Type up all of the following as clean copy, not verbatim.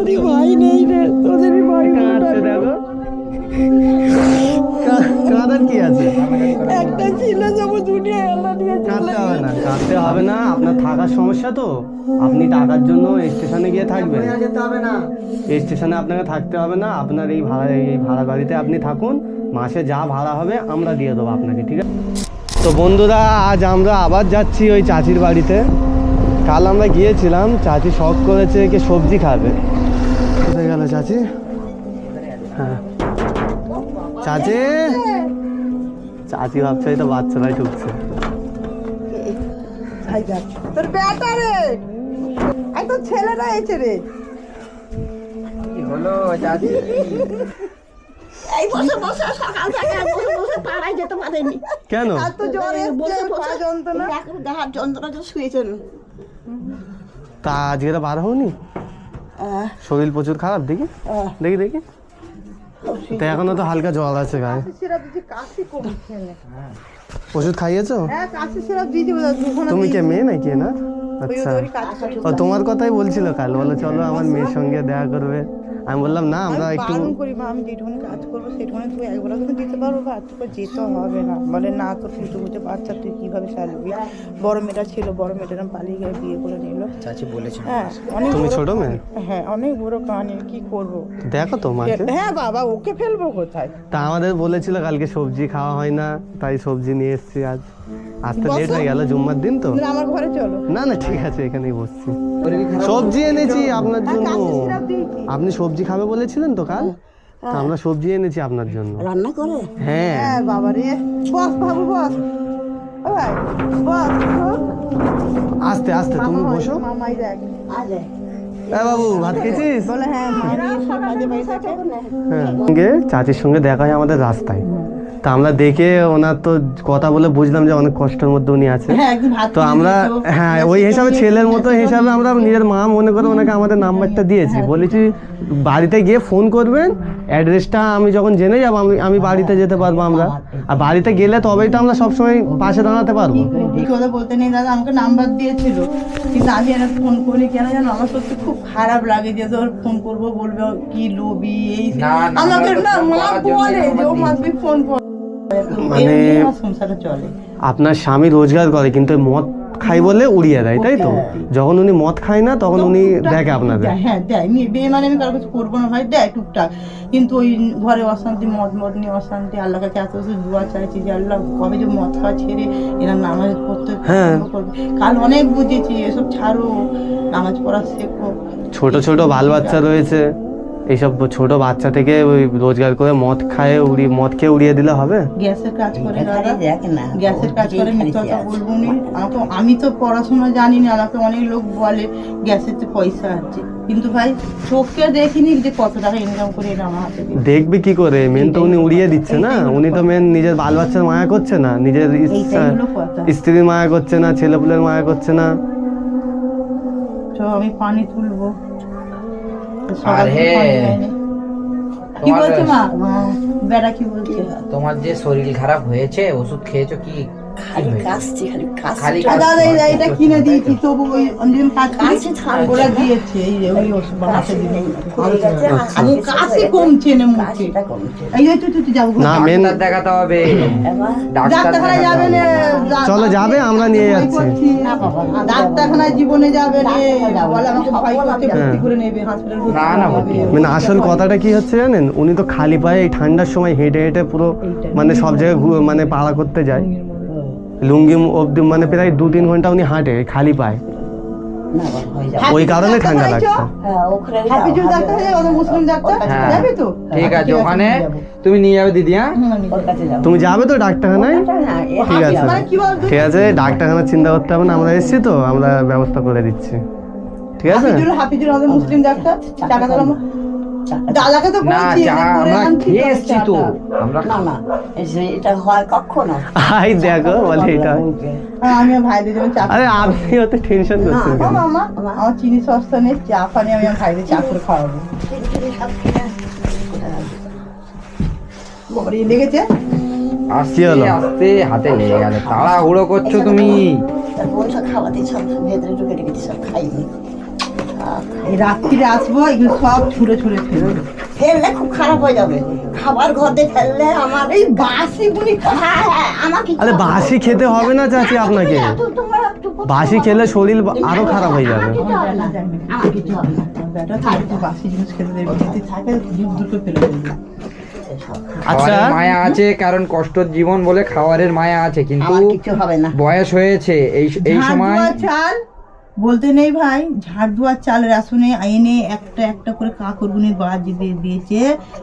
আমারই ভাই নেই রে, তোদেরই ভাই। দেখো কাঁদার কি আছে? একটা ছিল যাবো দুনিয়ায় আল্লাহ নিয়ে চলে কাঁদতে হবে না, কাঁদতে হবে না। আপনার থাকার সমস্যা তো, আপনি টাকার জন্য স্টেশনে গিয়ে থাকবেন। যেতে হবে না। এই স্টেশনে আপনাকে থাকতে হবে না। আপনার এই ভাড়া বাড়িতে আপনি থাকুন, মাসে যা ভাড়া হবে আমরা দিয়ে দেবো আপনাকে, ঠিক আছে? তো বন্ধুরা, আজ আমরা আবার যাচ্ছি ওই চাচির বাড়িতে। কাল আমরা গিয়েছিলাম, চাচি শখ করেছে কি সবজি খাবে। কোথায় গেল চাচি? হ্যাঁ চাচি, চাচি ভাবছে তো বাচ্চারাই ঢুকছে। তোর বেটা রে, একদম ছেলেটা এসে রে। কি হলো দাদি? এই বসে বসে সকাল থেকে বসে বসে পাড়ায় যেতে পারেনি। কেন? এত জ্বর বসে এসছে, পা বসে যন্ত্রণা। গাহার যন্ত্রণা শুয়েছেন। তা আজকে তো বার হওনি? শরীর প্রচুর খারাপ দেখি দেখি দেখি। তো এখনো তো হালকা জল আছে গায়ে। সিরাপ দিচ্ছি, কাশি কমছে না। ওষুধ খাইয়েছো? হ্যাঁ, কাশি সিরাপ দিয়েছি, দুখানা তুমি কে মেয়ে নাকি না? ওই আচ্ছা, ওরই কাজ করে। ও তোমার কথাই বলছিল কাল, বলো চলো আমার মেয়ের সঙ্গে দেখা করবে। আমি বললাম না, আমরা আমি একটু বারণ করি, মা আমি যেটুকুনি কাজ করবো সেটুকুনি তুই একবার কিন্তু দিতে পারবো, বা তোকে যেতে হবে না। বলে না, তোর ফুটে ফুটে বাচ্চা তুই কিভাবে সারবি। বড় মেয়েটা ছিল, বড় মেয়েটা পালিয়ে গিয়ে বিয়ে করে নিল। চাচি বলেছে হ্যাঁ, অনেক তুমি বড় ছোট মেয়ে? কাহিনী। হ্যাঁ, অনেক বড় কাহিনী, কি করবো। দেখো তো মাকে। হ্যাঁ বাবা, ওকে ফেলবো কোথায়? তা আমাদের বলেছিল কালকে সবজি খাওয়া হয় না, তাই সবজি নিয়ে এসেছি আজ। আসতে লেট হয়ে গেল, জুম্মার দিন তো। তুমি আমার ঘরে চলো। না না ঠিক আছে, এখানেই বসছি। সবজি এনেছি আপনার জন্য। কাশি সিরাপ দিয়েছি। আপনি সবজি খাবে বলেছিলেন তো কাল, তা আমরা সবজি এনেছি আপনার জন্য। রান্না করে হ্যাঁ হ্যাঁ বাবা রে, বস বাবু বস। ও ভাই বস। আস্তে আস্তে, তুমি বসো। মামাই দেখ। আজ বাবু ভাত খেয়েছিস? বলে হ্যাঁ, মায়ের এসে কাজে বাড়ি থাকে। হ্যাঁ, সঙ্গে চাচির সঙ্গে দেখা হয় আমাদের রাস্তায়। তা আমরা দেখে ওনার তো কথা বলে বুঝলাম যে অনেক কষ্টের মধ্যে উনি আছে। হ্যাঁ, একদিন ভাত তো আমরা হ্যাঁ ওই হিসাবে ছেলের মতো হিসাবে আমরা নিজের মা মনে করে ওনাকে আমাদের নাম্বারটা দিয়েছি, বলেছি বাড়িতে গিয়ে ফোন করবেন, অ্যাড্রেসটা আমি যখন জেনে যাবো আমি বাড়িতে যেতে পারবো আমরা। আর বাড়িতে গেলে তবেই তো আমরা সবসময় পাশে দাঁড়াতে পারবো। এই কথা বলতে নেই দাদা, আমাকে নাম্বার দিয়েছিল, কিন্তু আমি এরা ফোন করি কেন জানো? আমার সত্যি খুব খারাপ লাগে যে তোর ফোন করবো, বলবে কি লোবি এই সেই। না, না, আমাকে আমরা না তো মা করার জন্য বলে যে ও নাম্বার মাসবি ফোন কর, মানে আমার সংসারে চলে। আপনার স্বামী রোজগার করে কিন্তু মদ খাই বলে উড়িয়ে দেয়, তাই তো? যখন উনি মদ খায় না তখন উনি দেখে আপনাদের। হ্যাঁ দেয়, বিয়ে মানে আমি কারো কাছে করবো না ভাই, দেয় টুকটাক। কিন্তু ওই ঘরে অশান্তি, মদ নিয়ে অশান্তি, আল্লাহ কাছে এত কিছু দোয়া চাইছি যে আল্লাহ কবে যে মদ খাওয়া ছেড়ে এরা নামাজ পড়তে করবে। কাল অনেক বুঝেছি, এসব ছাড়ো, নামাজ পড়া শেখো। ছোট ছোট বাল বাচ্চা রয়েছে, এইসব ছোট বাচ্চা থেকে ওই রোজগার করে মদ খেয়ে উড়িয়ে দিলে হবে? গ্যাসের কাজ করে দাদা, গ্যাসের কাজ করে, মিথ্যা কথা বলবো নি। আমি তো পড়াশোনা জানি না, আমাকে অনেক লোক বলে গ্যাসের তো পয়সা আছে, কিন্তু ভাই চোখকে দেখিনি যে কত টাকা ইনকাম করে এটা আমার হাতে দিয়ে। দেখবি কি করে? মেন তো উনি উড়িয়ে দিচ্ছে না, উনি তো মেন নিজের বাল বাচ্চার মায়া করছে না, নিজের এইটাই হলো কথা। স্ত্রীর মায়া করছে না, ছেলেপুলের মায়া করছে না। তো আমি পানি তুলবো। আরে, কি বলছে মা? বেড়া কি বলছে? তোমার যে শরীর খারাপ হয়েছে, ওষুধ খেয়েছো কি? খালি কাশছি, খালি খালি কাশছি। দাদা এটা কিনে দিয়েছি, তবু ওই অঞ্জন কাজ কাশি থামছে ওরা না। দিয়েছে, এই যে ওই ওষুধ বানাতে দিলে হয়ে গেছে, আমি কাশি কমছে না মুখে। কাশিটা কমছে। এই যে তুই যাবো না মেন ডাক্তার দেখাতে হবে, এবার ডাক্তারখানায় যাবে না। চলো যাবে, আমরা নিয়ে যাচ্ছি। ডাক্তারখানায় জীবনে যাবে রে, বলে আমাকে ভয় করছে, ভর্তি করে নেবে হসপিটাল। না, না, ভর্তি হবে। মানে আসল কথাটা কি হচ্ছে জানেন, উনি তো খালি পায়ে এই ঠান্ডার সময় হেঁটে হেঁটে পুরো মানে সব জায়গায় মানে পাড়া করতে যায়, লুঙ্গি অব্দি মানে প্রায় 2-3 ঘন্টা উনি হাঁটে খালি পায়ে, না বাবা, হয়ে যাবে। ওই কারণে ঠান্ডা লাগছে। হ্যাঁ, ওখানে হাফিজুর ডাক্তার যাবে, ওদের মুসলিম ডাক্তার হ্যাঁ। যাবে তো? ঠিক আছে, ওখানে তুমি নিয়ে যাবে দিদি। হ্যাঁ, ওর কাছে যাবো। তুমি যাবে তো ডাক্তারখানায়? হ্যাঁ, ঠিক আছে মানে কি বলতো? ঠিক আছে, ডাক্তারখানার চিন্তা করতে হবে না, আমরা এসেছি তো, আমরা ব্যবস্থা করে দিচ্ছি, ঠিক আছে? হাফিজুর ওদের মুসলিম ডাক্তার, টাকা দিলাম। দাদাকে তো না বলছি চা যে করে আমরা আনছি খেয়ে তো এসছি তো, চাটা। আমরা না না, এটা হয় কখনো। আই দেখো বলে এটা। হ্যাঁ, আমি আমার ভাইদের জন্য চা। আরে আপনি অত টেনশন করছেন কেন? মামা আমার চিনি সস্তা নেই, চা পানি আমি আমার ভাইদের চা করে খাওয়াবো। বড়ি লেগেছে। আস্তে হলো? আস্তে হাতে লেগে গেল, তাড়াহুড়ো করছো তুমি। তার বোনটা খাওয়াতে সব ভেতরে ঢুকে রেখেছি, সব খাইনি। এই রাত্রিরে আসবো, এগুলো সব ছুঁড়ে ছুঁড়ে ফেলবো। ফেললে খুব খারাপ হয়ে যাবে, খাবার ঘরে ফেললে আমার এই বাসি গুলি হ্যাঁ হ্যাঁ আমার কিছু আরে বাসি খেতে হবে না চাচি আপনাকে, বাসি খেলে শরীর আরো খারাপ হয়ে যাবে। আমার কিছু হবে না। বেটা থাকতে বাসি জিনিস খেতে দেবে, যদি থাকে দুটো ফেলে দেবে। আচ্ছা খাওয়ারের মায়া আছে, কারণ কষ্টর জীবন বলে খাওয়ারের মায়া আছে, কিন্তু আমার কিছু হবে না। বয়স হয়েছে এই সময়। ঝাড় দেওয়া চাল বলতে নেই ভাই, ঝাড় দেওয়ার চাল রাসনে এনে একটা একটা করে কাকুরগুনির বাদ দিয়ে দিয়েছে,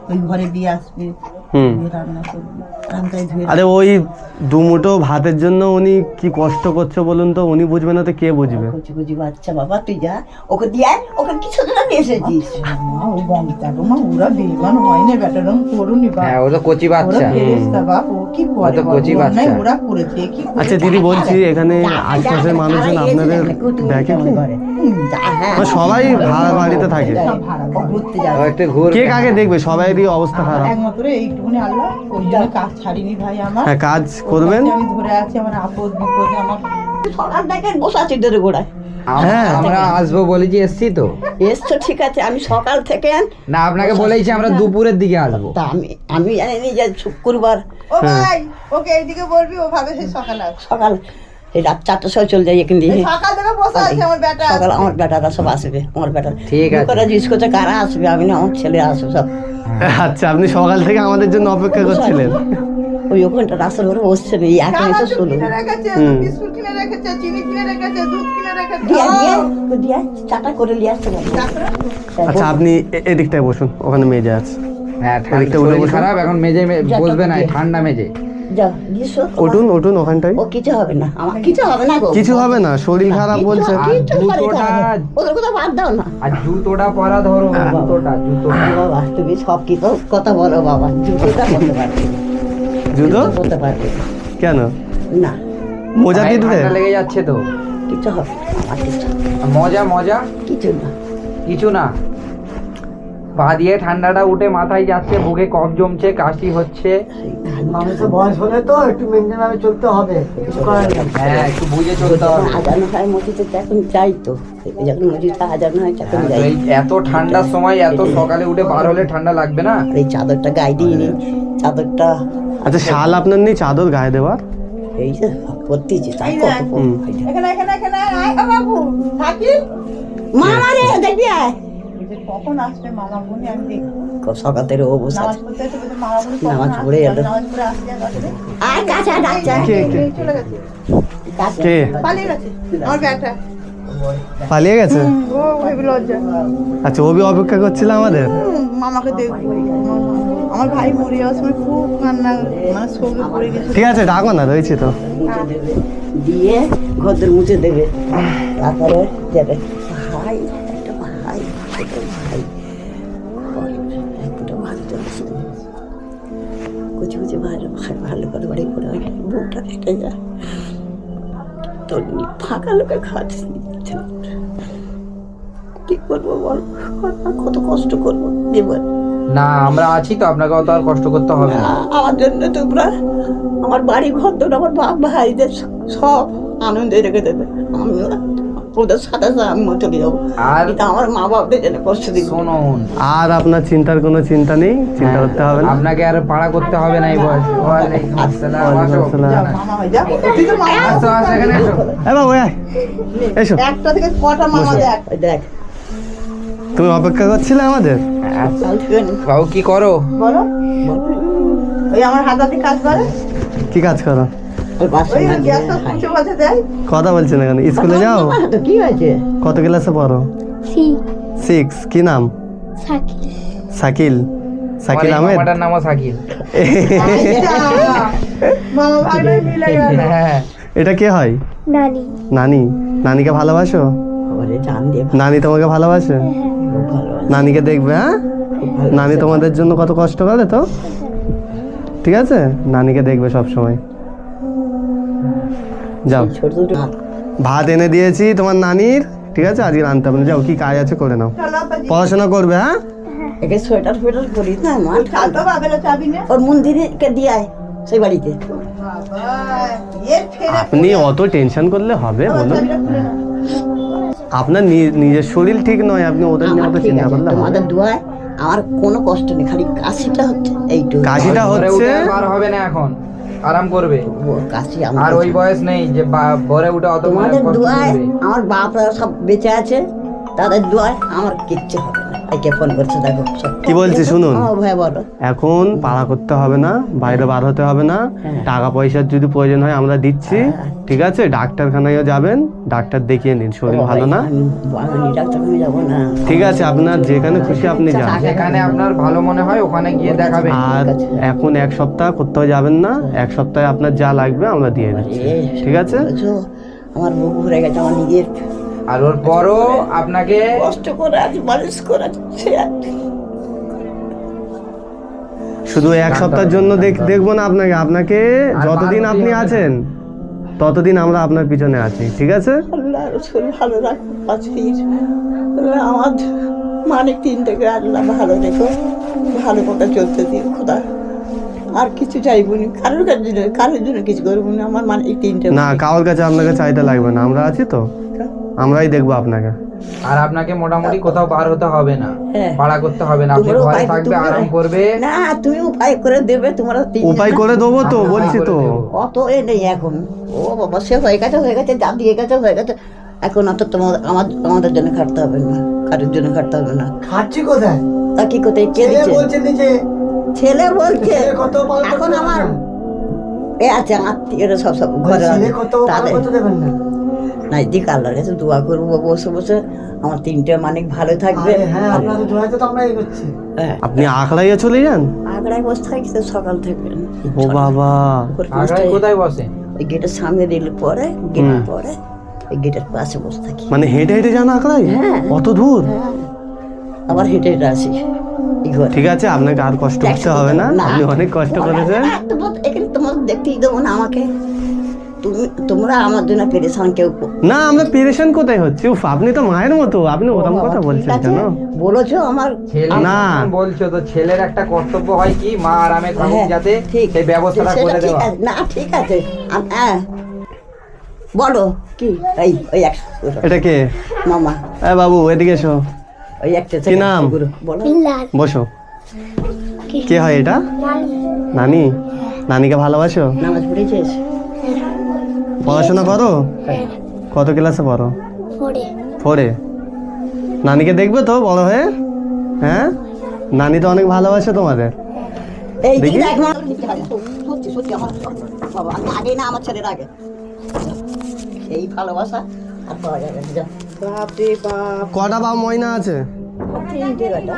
ওই ঘরে দিয়ে আসবে, হুম দিয়ে রান্না করবে, রান্নায় ধুয়ে আরে ওই দুমুঠো ভাতের জন্য উনি কি কষ্ট করছে বলুন তো, উনি বুঝবে না তো কে বুঝবে? কুচি কুচি বাচ্চা বাবা, তুই যা ওকে দিয়ে ওকে কিছু দিন নিয়ে এসেছিস। মা ও বংশটা গো মা, ওরা বেমান হয় না, বেটা রং করুনি বা হ্যাঁ, ও তো কচি ওরা বাচ্চা। ফেরেশতা বাপ, ও কি করে তো কচি বল, অন্যায় বাচ্চা। ওরা করেছে কি করে? আচ্ছা দিদি বলছি, এখানে আশপাশের মানুষজন আপনাদের দেখে কি? মানে সবাই ভাড়া বাড়িতে থাকে, সব ভাড়া করে। ঘুরতে ও যাবে। একটু ঘুর। কে কাকে দেখবে? সবাইরই অবস্থা খারাপ। একমাত্র এইটুকুনি আল্লাহ, ওই জন্য কাজ ছাড়িনি ভাই আমার। হ্যাঁ কাজ করবেন। আমি ধরে আছি, আমার আপদ বিপদে আমার সকাল থেকে বসে আছি ধরে গোড়ায়। হ্যাঁ। আমরা আসবো বলেছি, এসছি তো। এসছো ঠিক আছে, আমি সকাল থেকে না, আপনাকে বলেছি আমরা দুপুরের দিকে আসবো। তা আমি জানি যে শুক্রবার ও ভাই, ওকে এইদিকে বলবি, ও ভাবে সেই সকালে আসবে। সকাল এই রাত 4টার সময় চলে যাই এখান দিয়ে। এই সকাল থেকে বসে আছে আমার বেটা সকাল আসবে। আমার বেটারা সব আসবে, আমার বেটা ঠিক আছে। করে জিজ্ঞেস করছে কারা আসবে, আমি না আমার ছেলে আসবে সব। আচ্ছা আপনি সকাল থেকে আমাদের জন্য অপেক্ষা করছিলেন। ওই ওখানটা রাস্তার উপরে বসছে এই এখন চাল এসে আলু শুনু কিনে রেখেছে, বিস্কুট কিনে রেখেছে, চিনি কিনে রেখেছে, দুধ কিনে রেখেছে। দিয়ে চাটা করে নিয়ে আসতে পারবো। আচ্ছা আপনি এদিকটায় বসুন, ওখানে মেজে আছে। হ্যাঁ, এদিকটা উঠে শরীর বসুন। খারাপ, এখন মেজে বসবে না, এই ঠান্ডা মেজে। যাও গিয়েছো উঠুন উঠুন ওখানটায়। ও কিছু হবে না, আমার কিছু হবে না গো। কিছু হবে না, শরীর খারাপ বলছে। আর জুতোটা- ওদের কথা বাদ দাও না। আর জুতোটা পরা ধরো, জুতোটা। বাবা তুমি সব কি তো কথা বলো বাবা, জুতোটা করতে পারবে, জুতো করতে পারবে কেন? না, মোজা দিয়ে দেবে? ঠান্ডা লেগে যাচ্ছে তো। কিছু হবে না, আমার কিছু মজা মজা কিছু না। কিছু না। পা দিয়ে ঠান্ডাটা উঠে মাথায় যাচ্ছে, বুকে কফ জমছে, কাশি হচ্ছে। মানুষের বয়স হলে তো একটু মেনটেন ভাবে চলতে হবে, কিছু করার নেই। হ্যাঁ, একটু বুঝে চলতে হবে। আজানো হয় মসজিদে এখন যাই তো, যখন মসজিদে আজানো হয় তখন হ্যাঁ, তো যাই। এই এত ঠান্ডার সময় এত সকালে উঠে বার হলে ঠান্ডা লাগবে না? আর এই চাদরটা গায়ে দিয়ে নি, চাদরটা আচ্ছা শাল আপনার নেই চাদর গায়ে দেওয়ার? এই যে করতেছি তাই এই কত দেখ। হুম। এখানে এখানে এখানে আয় ও বাবু, থাকি। মামা রে দেখবি আয়। এই যে কখন আসবে মামা বোনি, আমি দেখবো। সকাল থেকে ও বসে নামাজ আছে। পড়তে এসে বলছে, মামা বোনি কখন নামাজ আসবে? পড়ে এলো। নামাজ পড়ে আসছে, আসবে। আয় কাছে ডাকছে। কে কে চলে গেছে, কাছে। কে পালিয়ে গেছে আমার বেটা। পালিয়ে গেছে? ও ভাবি লজ্জা। আচ্ছা ওবি অপেক্ষা করছিল আমাদের। মামাকে দেখবো। আমার ভাই মরে যাওয়ার সময় খুব কান্না, মানে শোকে পড়ে গেছে। ঠিক আছে ডাকো না, রয়েছি তো। মুছে দেবে, দিয়ে ঘরদের মুছে দেবে, তারপরে যাবে। ভাই একটা ভাই, একটা ভাই, একটা ভাই তো আছে। কুচি কুচি ভালো ভালো করে বাড়ি করে বুকটা ফেটে যায়। তো ফাঁকা লোকে খাচ্ছি, কি করবো বল, আর কত কষ্ট করবো জীবন। না, আমরা আছি তো, আপনাকে অত আর কষ্ট করতে হবে না। আমার জন্য তোমরা আমার বাড়ি ঘর ধরে আমার বাপ ভাইদের সব আনন্দে রেখে দেবে, আমিও ওদের সাথে সাথে আমিও চলে যাবো। আর এটা আমার মা বাপদের জন্য কষ্ট দিব। শুনুন, আর আপনার চিন্তার কোনো চিন্তা নেই, চিন্তা করতে হবে না। আপনাকে আর পাড়া করতে হবে না এই বয়সে। ওয়ালাইকুম আসসালাম। ওয়ালাইকুম আসসালাম। যাও মামা ভাই যাও, তুই তো মামা। আসো, আসো, এখানে এসো। এ বাবু আয়, এসো। একটা থেকে কটা মামা দেখ। ওই দেখ তুমি অপেক্ষা করছিলে আমাদের? কাল থেকে বাবু কি করো? বলো, ওই আমার হাতাতে কাজ করে, কি কাজ করো? ওই বাসন ওই মাজিয়ে গ্যাসটা খাই। পুছে বাজে দেয়। কথা বলছেন এখন? স্কুলে যাও? আমার হাতে কি হয়েছে? কত ক্লাসে পড়ো? 6। কি নাম? শাকিল। শাকিল আমার এই আহমেদ। মামাটার নামও শাকিল। মামা ভাইটাই মিলে গেল। হ্যাঁ, এটা কে হয়? নানি। নানিকে ভালোবাসো? ওরে জান দিয়ে নানি তোমাকে ভালোবাসে? খুব ভালো। নানিকে দেখবে, হ্যাঁ? নানি তোমাদের জন্য কত কষ্ট করে তো। ঠিক আছে, নানিকে দেখবে সব সময়। যাও, ছোট ছোট ভাত এনে দিয়েছি তোমার নানির, ঠিক আছে? আজকে আনতে হবে না, যাও কি কাজ আছে করে নাও। চলো আব্বাজি। পড়াশোনা করবে, হ্যাঁ? একে সোয়েটার ফোয়েটার পরিস না মা, কাল তো বাবেলা চাবি না। ওর মন্দিরকে দিয়ে আয় সেই বাড়িতে। বাবা, এর ফেরে আপনি অত টেনশন করলে হবে? বলুন। চাবিটা খুলে নাও। আপনার নিজের শরীর ঠিক নয়, আপনি ওদের নিয়ে আমার অত ঠিক চিন্তা আছে, করলে হবে না। তোমাদের দোয়ায় আমার কোনো কষ্ট নেই, খালি কাশিটা হচ্ছে এইটুকু। কাশিটা ভোরে হচ্ছে, উঠে আর বার হবে না এখন, আরাম করবে। কাশি আর আমার ওই বয়স নেই যে ভোরে উঠে অত তোমাদের কষ্ট দোয়ায় করবে। আমার বাপরা সব বেঁচে আছে, তাদের দোয়ায় আমার কিচ্ছু হবে না। একে ফোন করছে দেখো সব। কি বলছি শুনুন, আমার ভাই বলো। এখন পাড়া করতে হবে না, বাইরে বার হতে হবে না, হ্যাঁ। টাকা পয়সার যদি প্রয়োজন হয় আমরা দিচ্ছি, ঠিক আছে? ডাক্তারখানায়ও যাবেন, ডাক্তার দেখিয়ে নিন, শরীর ভালো না। আমি ডাক্তারখানে যাবো না। ঠিক আছে, আপনার যেখানে খুশি আপনি যান। যেখানে আপনার ভালো মনে হয় ওখানে গিয়ে দেখাবেন। আর এখন 1 সপ্তাহ কোথাও যাবেন না, 1 সপ্তাহে আপনার যা লাগবে আমরা দিয়ে দিচ্ছি, ঠিক আছে? বুঝছো? আমার বুক ভরে গেছে, আমার নিজের আর ওর পরও আপনাকে কষ্ট করে আজ মানুষ করাচ্ছে। শুধু 1 সপ্তাহের জন্য দেখবো না আপনাকে, আপনাকে যতদিন আপনি আছেন ততদিন আমরা আপনার পিছনে আছি, ঠিক আছে? আল্লাহ রসুল ভালো রাখো পাশে। আমার মানে 3 থেকে আল্লাহ ভালো রেখো, ভালো কথা চলতে দিন খোদা। আর কিছু চাইবো না, কারোর জন্য কিছু করবো না। আমার মানে 3টে না, কারোর কাছে আপনাকে চাইতে লাগবে না, আমরা আছি তো, আমরাই দেখবো আপনাকে। আর আপনাকে মোটামুটি কোথাও বার হতে হবে না, হ্যাঁ। পাড়া করতে হবে না, আপনি তোমরা ঘরে উপায় থাকবে, আরাম করবে। না, তুমি উপায় করে দেবে, তোমরা 3 উপায় করে দেবো তো, বলছি তো। অত এ নেই এখন। ও বাবা, সে হয়ে গেছে, যা দিয়ে গেছে হয়ে গেছে। এখন অত আমাদের জন্য খাটতে হবে না, কারোর জন্য খাটতে হবে না। খাচ্ছি কোথায়? তা কি কোথায় কে ছেলে দিচ্ছে? বলছে নিজে, ছেলে বলছে ছেলে কত পালন করতে এখন আমার দেবেন এ আছে আত্মীয়রা সব না? ঘরে ছেলে আছে। কত পালন তাদের করতে দেবেন না? নাই দিক আল্লাহর কাছে দোয়া করবো বসে বসে, আমার 3টে মানে ভালো থাকবে। আরে হ্যাঁ, আপনাদের দোয়াতে তো আমরা এগোচ্ছি। হ্যাঁ, আপনি আখড়াইয়া চলে যান? আগ্রায় বসে থাকি তো সকাল থেকে। ও বাবা, আগ্রায় কোথায় বসে? ওই গেটের সামনে দিলে পরে, গেটের পরে ওই গেটের পাশে বসে থাকি। মানে হেঁটে হেঁটে যান আখড়াই? হ্যাঁ। অত দূর? হ্যাঁ, আবার হেঁটে হেঁটে আসি এই ঘরে। ঠিক আছে, আপনাকে আর কষ্ট করতে হবে না, আপনি অনেক কষ্ট করেছেন। এখানে তোমার দেখতেই দেবো না আমাকে। তোমরা আমার জন্য পেরেছান কেউ। না, আমরা পেরেশান কোথায় হচ্ছে? উফ, আপনি তো মায়ের মতো, আপনি ওরকম কথা বলছেন কেন? বলেছো আমার ছেলে না। বলছো তো, ছেলের একটা কর্তব্য হয় কি মা আরামে থাকুক, হ্যাঁ, যাতে ঠিক। সেই ব্যবস্থাটা সেটা করে ঠিক দেওয়া। আছে। না ঠিক আছে, হ্যাঁ বলো কি? ওই এক এটা কে? মামা, এ বাবু, এদিকে এসো। ওই একটা কি নাম? বলো। বসো। কে হয় এটা? নানি। নানিকে ভালোবাসো? নামাজ পড়েছিস? পড়াশোনা করো? কত ক্লাসে পড়ো? 4-এ। নানিকে দেখবে তো বড় হয়ে? হ্যাঁ, নানি তো অনেক ভালোবাসে তোমাদের। এই দেখি। দেখ মা, সত্যি সত্যি আমার বাবা, আমি আগে না আমার ছেলের আগে সেই ভালোবাসা আর পাওয়া যাবে না। যা। বাপরে বাপ, কটা বা ময়না আছে? 3টে বেটা।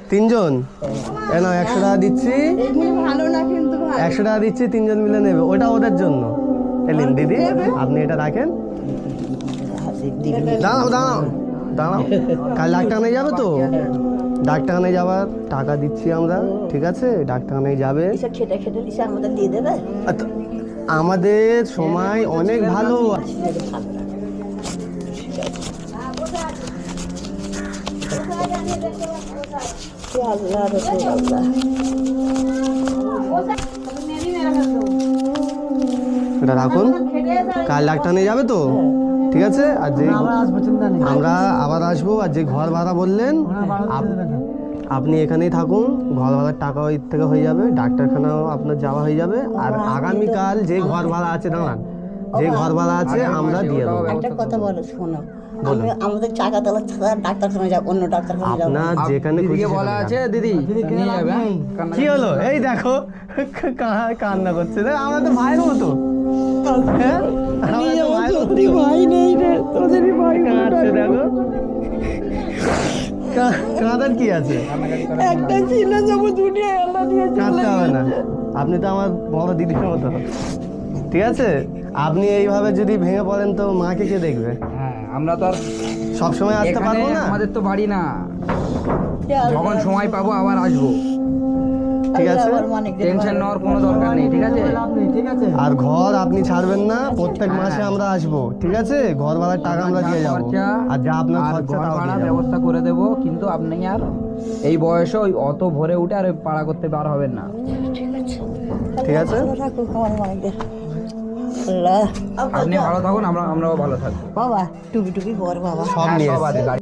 3 জন? এ নাও 100 টাকা দিচ্ছি, এগুলো ভালো না কিন্তু ভাই। 100 টাকা দিচ্ছি, 3 জন মিলে নেবে, ওটা ওদের জন্য। এলিন দিদি, আপনি এটা রাখেন। দাঁড়াও দাঁড়াও দাঁড়াও, কাল ডাক্তারখানায় যাবে তো? ডাক্তারখানায় যাবার টাকা দিচ্ছি আমরা, ঠিক আছে? ডাক্তারখানায় যাবে। এসব খেটে খেটে দিছে আমাদের দিয়ে দেবে। আচ্ছা, আমাদের সময় অনেক ভালো। আল্লাহ রসুল আল্লাহ। এটা রাখুন, কাল ডাক্তারখানায় যাবে তো? ঠিক আছে? আর যে আমরা আসবো, চিন্তা নেই। আমরা আবার আসবো। আর যে ঘর ভাড়া বললেন, ওনারা ভাড়া দিতে দেবেন না। আপনি এখানেই থাকুন, ঘর ভাড়ার টাকা ওই থেকে হয়ে যাবে, ডাক্তারখানাও আপনার যাওয়া হয়ে যাবে। আর আগামীকাল যে ঘর ভাড়া আছে, দাঁড়ান, যে ঘর ভাড়া আছে আমরা দিয়ে দেবো। একটা কথা বলো, শোনো, আমাদের চাকাতলা ছাড়া ডাক্তারখানা যাবো, অন্য ডাক্তারখানা যাবো। আপনার যেখানে খুশি দিদিকে বলা সেখানে আছে, যান। দিদি নিয়ে যাবে। হ্যাঁ? কান্না কি হলো? এই দেখো, কান্না করছে। দেখ, আমরা তো ভাইয়ের মতো। হ্যাঁ? আমরা তো ভাইয়ের মতো। ভাই নেই রে, তোদেরই ভাই কাঁদছে, দেখো। কাঁদার কি আছে? একটা ছিল যাবো দুনিয়ায়, আল্লাহ দিয়ে কাঁদতে হবে না, আপনি তো আমার বড় দিদির মতো, ঠিক আছে? আপনি এইভাবে যদি ভেঙে পড়েন তো মাকে কে দেখবে? হ্যাঁ, আমরা তো আর সবসময় আসতে এখানে পারবো না, আমাদের তো বাড়ি না, যখন সময় পাবো আবার আসবো, ঠিক আছে? টেনশন নেওয়ার কোনো দরকার নেই, ঠিক আছে? লাভ নেই, ঠিক আছে? আর ঘর আপনি ছাড়বেন না, প্রত্যেক মাসে আমরা আসবো, ঠিক আছে? ঘর ভাড়ার টাকা আমরা দিয়ে যাবো, খরচা আর যা আপনার আর খরচা ঘর তাও ভাড়া দিয়ে যাবো। ব্যবস্থা করে দেবো, কিন্তু আপনি আর এই বয়সে ওই অত ভোরে উঠে আর ওই পাড়া করতে বার হবেন না। ঠিক আছে? রাখো আমার মানিকদের। আল্লাহ আপনি ভালো থাকুন, আমরাও ভালো থাকবো। বাবা টুপি টুপি পর বাবা সব হ্যাঁ, নিয়ে সব এসছে। আছে গাড়ি।